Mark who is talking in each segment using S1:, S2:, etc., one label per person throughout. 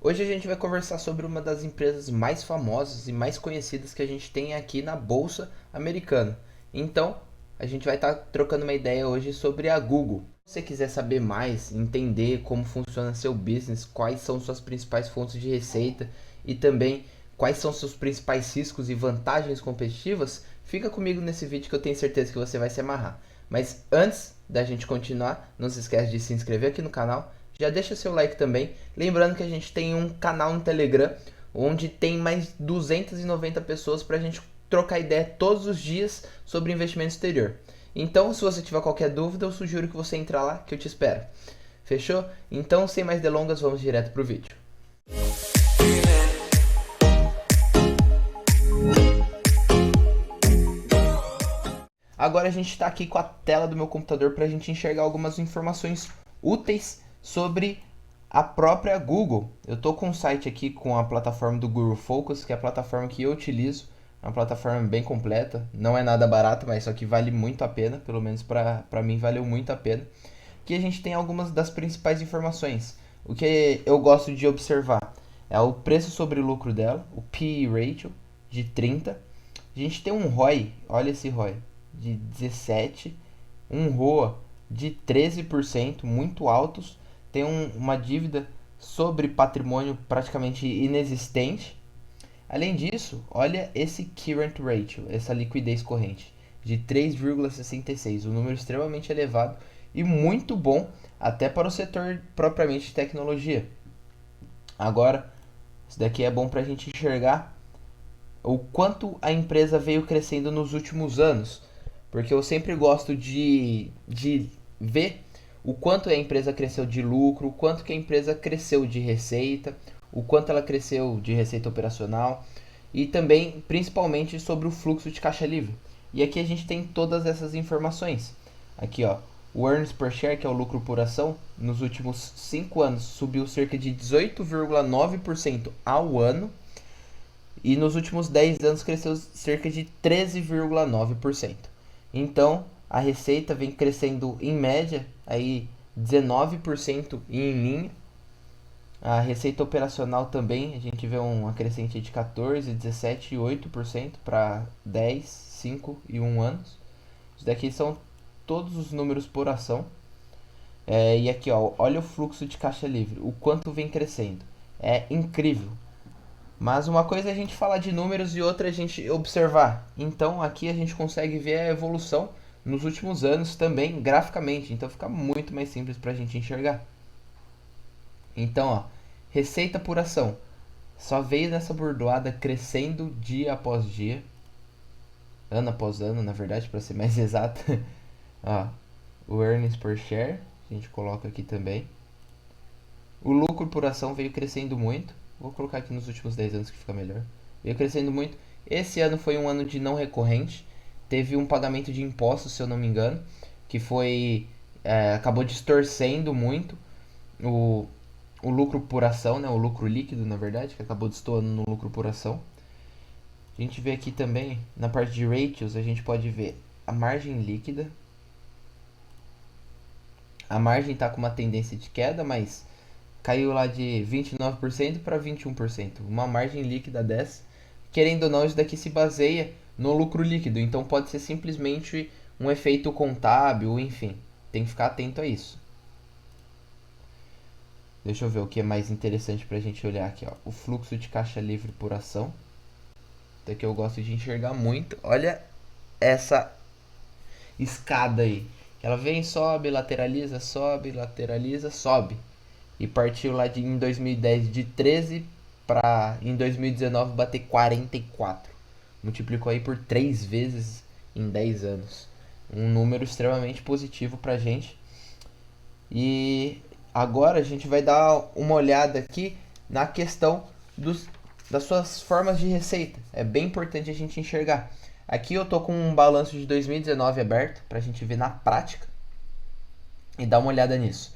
S1: Hoje a gente vai conversar sobre uma das empresas mais famosas e mais conhecidas que a gente tem aqui na Bolsa Americana. Então, a gente vai estar trocando uma ideia hoje sobre a Google. Se você quiser saber mais, entender como funciona seu business, quais são suas principais fontes de receita e também quais são seus principais riscos e vantagens competitivas, fica comigo nesse vídeo que eu tenho certeza que você vai se amarrar. Mas antes da gente continuar, não se esquece de se inscrever aqui no canal, já deixa seu like também. Lembrando que a gente tem um canal no Telegram, onde tem mais 290 pessoas para a gente trocar ideia todos os dias sobre investimento exterior. Então, se você tiver qualquer dúvida, eu sugiro que você entre lá, que eu te espero. Fechou? Então, sem mais delongas, vamos direto pro vídeo. Agora a gente está aqui com a tela do meu computador para a gente enxergar algumas informações úteis sobre a própria Google. Eu estou com um site aqui com a plataforma do Guru Focus, que é a plataforma que eu utilizo. É uma plataforma bem completa, não é nada barata, mas só que vale muito a pena, pelo menos para mim valeu muito a pena. Que a gente tem algumas das principais informações. O que eu gosto de observar é o preço sobre lucro dela, o P/E ratio de 30. A gente tem um ROI, olha esse ROI, de 17, um ROA de 13%, muito altos, tem uma dívida sobre patrimônio praticamente inexistente. Além disso, olha esse current ratio, essa liquidez corrente, de 3,66, um número extremamente elevado e muito bom até para o setor propriamente de tecnologia. Agora, isso daqui é bom para a gente enxergar o quanto a empresa veio crescendo nos últimos anos, porque eu sempre gosto de ver o quanto a empresa cresceu de lucro, o quanto que a empresa cresceu de receita, o quanto ela cresceu de receita operacional e também, principalmente, sobre o fluxo de caixa livre. E aqui a gente tem todas essas informações. Aqui, ó, o earnings per share, que é o lucro por ação, nos últimos 5 anos subiu cerca de 18,9% ao ano e nos últimos 10 anos cresceu cerca de 13,9%. Então, a receita vem crescendo em média aí 19% em linha. A receita operacional também, a gente vê uma crescente de 14, 17 e 8% para 10, 5 e 1 anos. Isso daqui são todos os números por ação. E aqui, ó, olha o fluxo de caixa livre, o quanto vem crescendo. É incrível. Mas uma coisa é a gente falar de números e outra é a gente observar. Então aqui a gente consegue ver a evolução nos últimos anos também graficamente. Então fica muito mais simples para a gente enxergar. Então, ó, receita por ação só veio nessa bordoada crescendo dia após dia, ano após ano, na verdade, para ser mais exato. Ó, o earnings per share, a gente coloca aqui também. O lucro por ação veio crescendo muito. Vou colocar aqui nos últimos 10 anos que fica melhor. Veio crescendo muito. Esse ano foi um ano de não recorrente. Teve um pagamento de impostos, se eu não me engano, que foi acabou distorcendo muito o, o lucro por ação, né? O lucro líquido, na verdade, que acabou destoando no lucro por ação. A gente vê aqui também, na parte de ratios, a gente pode ver a margem líquida. A margem está com uma tendência de queda, mas caiu lá de 29% para 21%. Uma margem líquida dessa. Querendo ou não, isso daqui se baseia no lucro líquido. Então pode ser simplesmente um efeito contábil, enfim. Tem que ficar atento a isso. Deixa eu ver o que é mais interessante para a gente olhar aqui. Ó. O fluxo de caixa livre por ação. Daqui eu gosto de enxergar muito. Olha essa escada aí. Ela vem, sobe, lateraliza, sobe, lateraliza, sobe. E partiu lá em 2010 de 13 para em 2019 bater 44. Multiplicou aí por 3 vezes em 10 anos. Um número extremamente positivo para a gente. E agora a gente vai dar uma olhada aqui na questão das suas formas de receita. É bem importante a gente enxergar. Aqui eu tô com um balanço de 2019 aberto para a gente ver na prática e dar uma olhada nisso.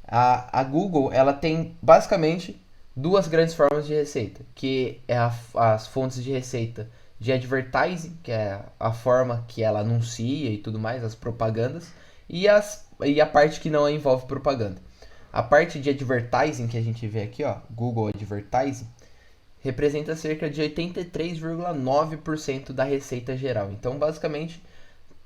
S1: A Google ela tem basicamente duas grandes formas de receita, que é as fontes de receita de advertising, que é a forma que ela anuncia e tudo mais, as propagandas, e a parte que não envolve propaganda. A parte de advertising que a gente vê aqui, ó, Google Advertising, representa cerca de 83,9% da receita geral. Então, basicamente,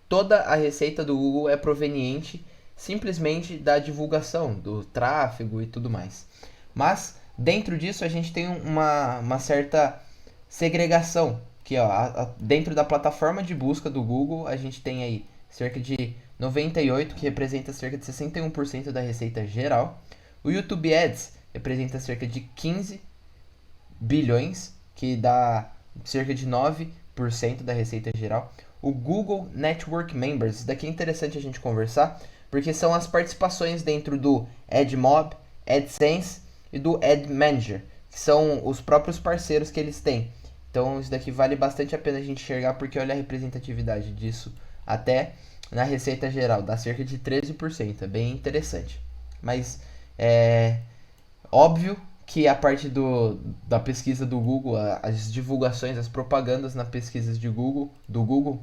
S1: toda a receita do Google é proveniente simplesmente da divulgação, do tráfego e tudo mais. Mas, dentro disso, a gente tem uma certa segregação, que ó, dentro da plataforma de busca do Google, a gente tem aí cerca de 98, que representa cerca de 61% da receita geral. O YouTube Ads representa cerca de 15 bilhões, que dá cerca de 9% da receita geral. O Google Network Members, isso daqui é interessante a gente conversar, porque são as participações dentro do AdMob, AdSense e do Ad Manager, que são os próprios parceiros que eles têm. Então isso daqui vale bastante a pena a gente enxergar, porque olha a representatividade disso até na receita geral, dá cerca de 13%, é bem interessante. Mas é óbvio que a parte da pesquisa do Google, as divulgações, as propagandas nas pesquisas do Google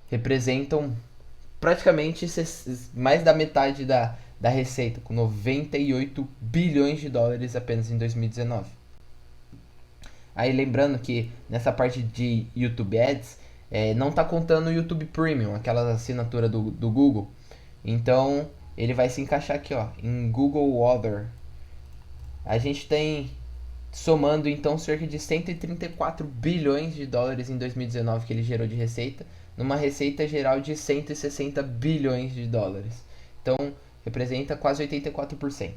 S1: representam praticamente mais da metade da receita, com 98 bilhões de dólares apenas em 2019. Aí lembrando que nessa parte de YouTube Ads, não está contando o YouTube Premium, aquela assinatura do Google. Então ele vai se encaixar aqui, ó, em Google Other. A gente tem, somando então, cerca de 134 bilhões de dólares em 2019 que ele gerou de receita, numa receita geral de 160 bilhões de dólares. Então representa quase 84%.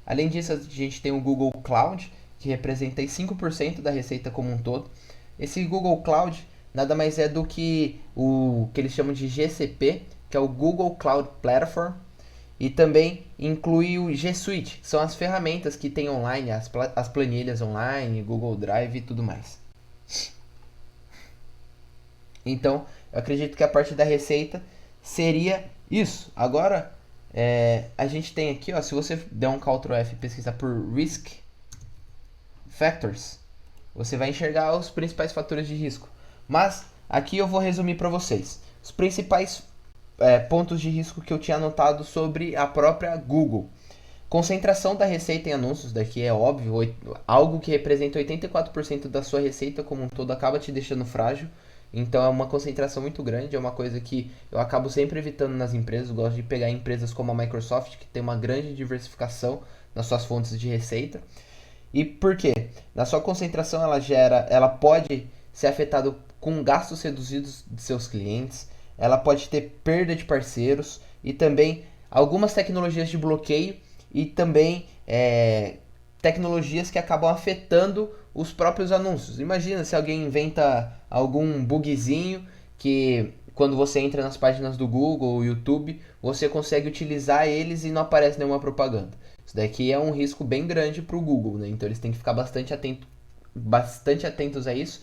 S1: Além disso, a gente tem o Google Cloud, que representa 5% da receita como um todo. Esse Google Cloud nada mais é do que o que eles chamam de GCP, que é o Google Cloud Platform, e também inclui o G Suite, que são as ferramentas que tem online, as planilhas online, Google Drive e tudo mais. Então, eu acredito que a parte da receita seria isso. Agora, a gente tem aqui, ó, se você der um Ctrl F e pesquisar por Risk Factors, você vai enxergar os principais fatores de risco. Mas aqui eu vou resumir para vocês os principais pontos de risco que eu tinha anotado sobre a própria Google. Concentração da receita em anúncios, daqui é óbvio, algo que representa 84% da sua receita como um todo acaba te deixando frágil. Então é uma concentração muito grande, é uma coisa que eu acabo sempre evitando nas empresas. Eu gosto de pegar empresas como a Microsoft, que tem uma grande diversificação nas suas fontes de receita. E por quê? Na sua concentração ela pode ser afetada com gastos reduzidos de seus clientes, ela pode ter perda de parceiros e também algumas tecnologias de bloqueio e também tecnologias que acabam afetando os próprios anúncios. Imagina se alguém inventa algum bugzinho que quando você entra nas páginas do Google ou YouTube, você consegue utilizar eles e não aparece nenhuma propaganda. Isso daqui é um risco bem grande para o Google, né? Então eles têm que ficar bastante atentos a isso.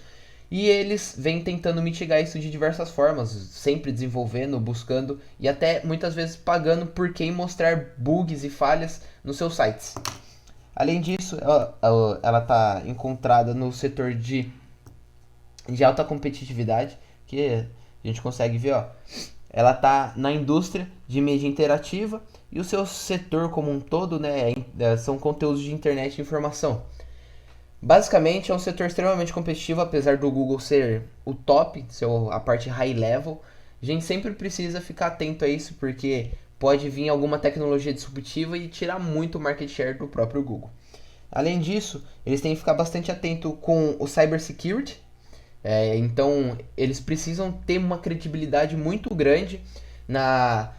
S1: E eles vêm tentando mitigar isso de diversas formas, sempre desenvolvendo, buscando e até muitas vezes pagando por quem mostrar bugs e falhas nos seus sites. Além disso, ela está encontrada no setor de alta competitividade, que a gente consegue ver, ó, ela está na indústria de mídia interativa e o seu setor como um todo, né, são conteúdos de internet e informação. Basicamente é um setor extremamente competitivo, apesar do Google ser o top, ser a parte high level. A gente sempre precisa ficar atento a isso, porque pode vir alguma tecnologia disruptiva e tirar muito o market share do próprio Google. Além disso, eles têm que ficar bastante atento com o cybersecurity. Então eles precisam ter uma credibilidade muito grande na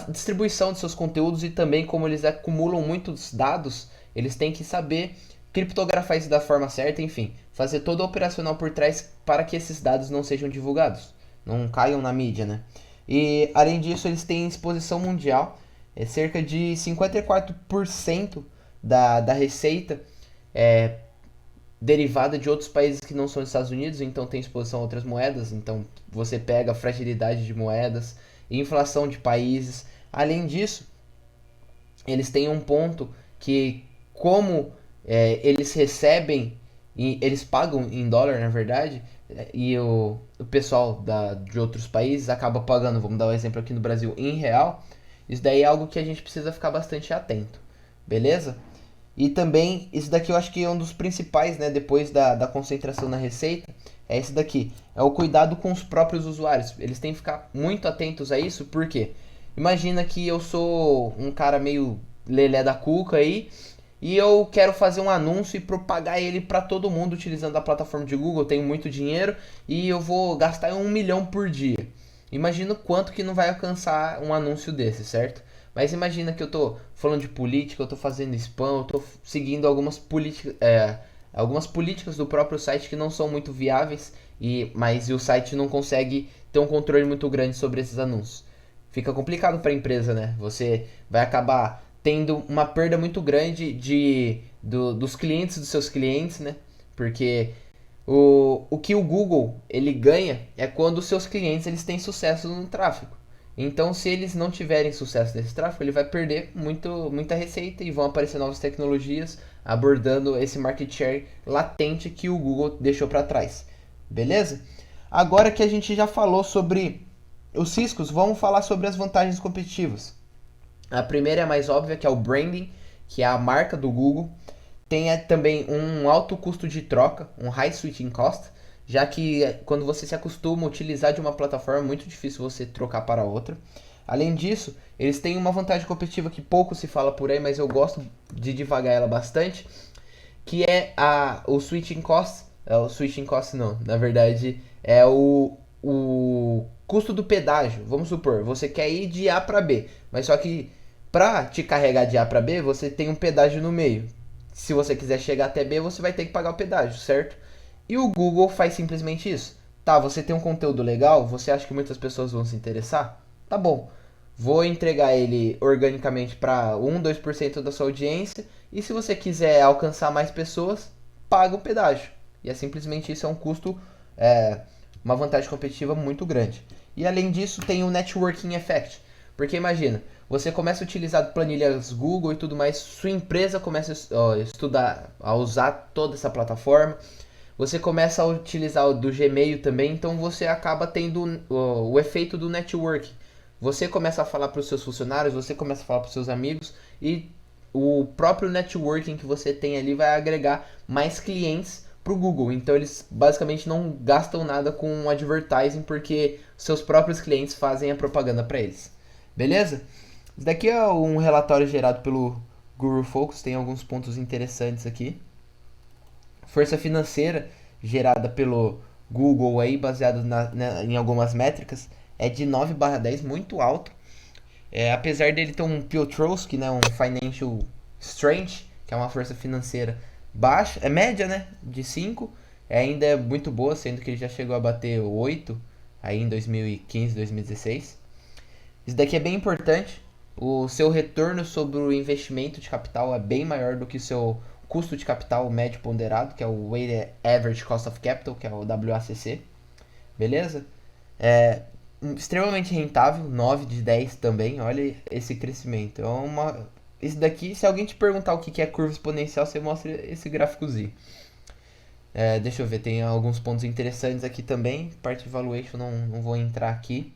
S1: distribuição de seus conteúdos e também como eles acumulam muitos dados, eles têm que saber criptografar isso da forma certa, enfim, fazer todo o operacional por trás para que esses dados não sejam divulgados, não caiam na mídia, né? E além disso, eles têm exposição mundial, cerca de 54% da receita derivada de outros países que não são os Estados Unidos, então tem exposição a outras moedas, então você pega a fragilidade de moedas, inflação de países. Além disso, eles têm um ponto que, como eles recebem, e eles pagam em dólar, na verdade, e o pessoal de outros países acaba pagando, vamos dar um exemplo aqui no Brasil, em real. Isso daí é algo que a gente precisa ficar bastante atento. beleza? E também, isso daqui eu acho que é um dos principais, né, depois da concentração na receita, é esse daqui, é o cuidado com os próprios usuários. Eles têm que ficar muito atentos a isso, porque imagina que eu sou um cara meio lelé da cuca aí, e eu quero fazer um anúncio e propagar ele para todo mundo utilizando a plataforma de Google. Eu tenho muito dinheiro e eu vou gastar 1 milhão por dia. Imagina o quanto que não vai alcançar um anúncio desse, certo? Mas imagina que eu tô falando de política, eu tô fazendo spam, eu tô seguindo algumas políticas do próprio site que não são muito viáveis, mas o site não consegue ter um controle muito grande sobre esses anúncios. Fica complicado para a empresa, né? Você vai acabar tendo uma perda muito grande dos clientes dos seus clientes, né? Porque o que o Google ele ganha é quando os seus clientes eles têm sucesso no tráfego. Então, se eles não tiverem sucesso nesse tráfego, ele vai perder muita receita e vão aparecer novas tecnologias abordando esse market share latente que o Google deixou para trás. Beleza? Agora que a gente já falou sobre os riscos, vamos falar sobre as vantagens competitivas. A primeira é a mais óbvia, que é o branding, que é a marca do Google. Tem também um alto custo de troca, um high switching cost, já que quando você se acostuma a utilizar de uma plataforma, é muito difícil você trocar para outra. Além disso, eles têm uma vantagem competitiva que pouco se fala por aí, mas eu gosto de divagar ela bastante, que é o switching cost. O switching cost não, na verdade é o custo do pedágio. Vamos supor, você quer ir de A para B, mas só que para te carregar de A para B, você tem um pedágio no meio. Se você quiser chegar até B, você vai ter que pagar o pedágio, certo? E o Google faz simplesmente isso. Tá, você tem um conteúdo legal, você acha que muitas pessoas vão se interessar? Tá bom. Vou entregar ele organicamente para 1, 2% da sua audiência. E se você quiser alcançar mais pessoas, paga o pedágio. E é simplesmente isso, é um custo, é, uma vantagem competitiva muito grande. E além disso, tem o networking effect. Porque imagina, você começa a utilizar planilhas Google e tudo mais, sua empresa começa a estudar, a usar toda essa plataforma, você começa a utilizar o do Gmail também, então você acaba tendo o efeito do network. Você começa a falar para os seus funcionários, você começa a falar para os seus amigos e o próprio networking que você tem ali vai agregar mais clientes para o Google. Então eles basicamente não gastam nada com advertising porque seus próprios clientes fazem a propaganda para eles. Beleza? Isso daqui é um relatório gerado pelo Guru Focus, tem alguns pontos interessantes aqui. Força financeira gerada pelo Google aí, baseado em algumas métricas, é de 9/10, muito alto. Apesar dele ter um Piotrowski, né, um Financial Strength, que é uma força financeira baixa, é média, né, de 5, ainda é muito boa, sendo que ele já chegou a bater 8 aí em 2015, 2016. Isso daqui é bem importante. O seu retorno sobre o investimento de capital é bem maior do que o seu custo de capital médio ponderado, que é o Weighted Average Cost of Capital, que é o WACC. Beleza? É extremamente rentável, 9 de 10 também. Olha esse crescimento. Isso daqui, se alguém te perguntar o que é curva exponencial, você mostra esse gráficozinho. Deixa eu ver, tem alguns pontos interessantes aqui também. Parte de valuation não vou entrar aqui.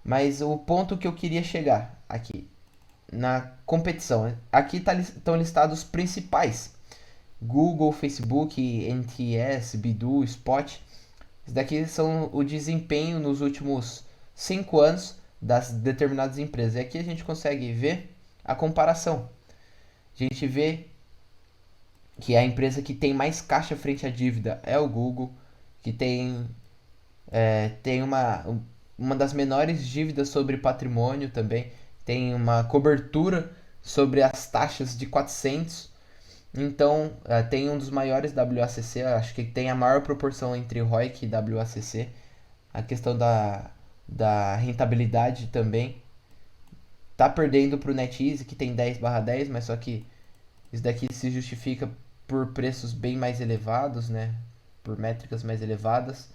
S1: Mas o ponto que eu queria chegar aqui, na competição, né? Aqui estão listados os principais. Google, Facebook, NTS, Baidu, Spot. Isso daqui são o desempenho nos últimos 5 anos das determinadas empresas. E aqui a gente consegue ver a comparação. A gente vê que a empresa que tem mais caixa frente à dívida é o Google, que tem uma das menores dívidas sobre patrimônio também, tem uma cobertura sobre as taxas de 400. Então, tem um dos maiores WACC, acho que tem a maior proporção entre ROIC e WACC. A questão da rentabilidade também. Tá perdendo para o NetEase, que tem 10/10, mas só que isso daqui se justifica por preços bem mais elevados, né? Por métricas mais elevadas.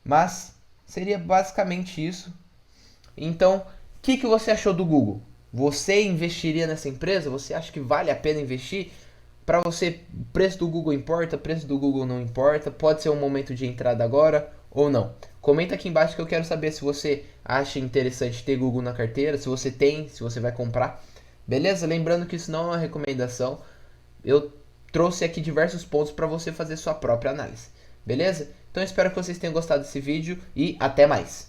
S1: Mas seria basicamente isso. Então, o que você achou do Google? Você investiria nessa empresa? Você acha que vale a pena investir? Para você, o preço do Google importa? O preço do Google não importa? Pode ser um momento de entrada agora ou não? Comenta aqui embaixo que eu quero saber se você acha interessante ter Google na carteira, se você tem, se você vai comprar. Beleza? Lembrando que isso não é uma recomendação. Eu trouxe aqui diversos pontos para você fazer sua própria análise. Beleza? Então espero que vocês tenham gostado desse vídeo e até mais.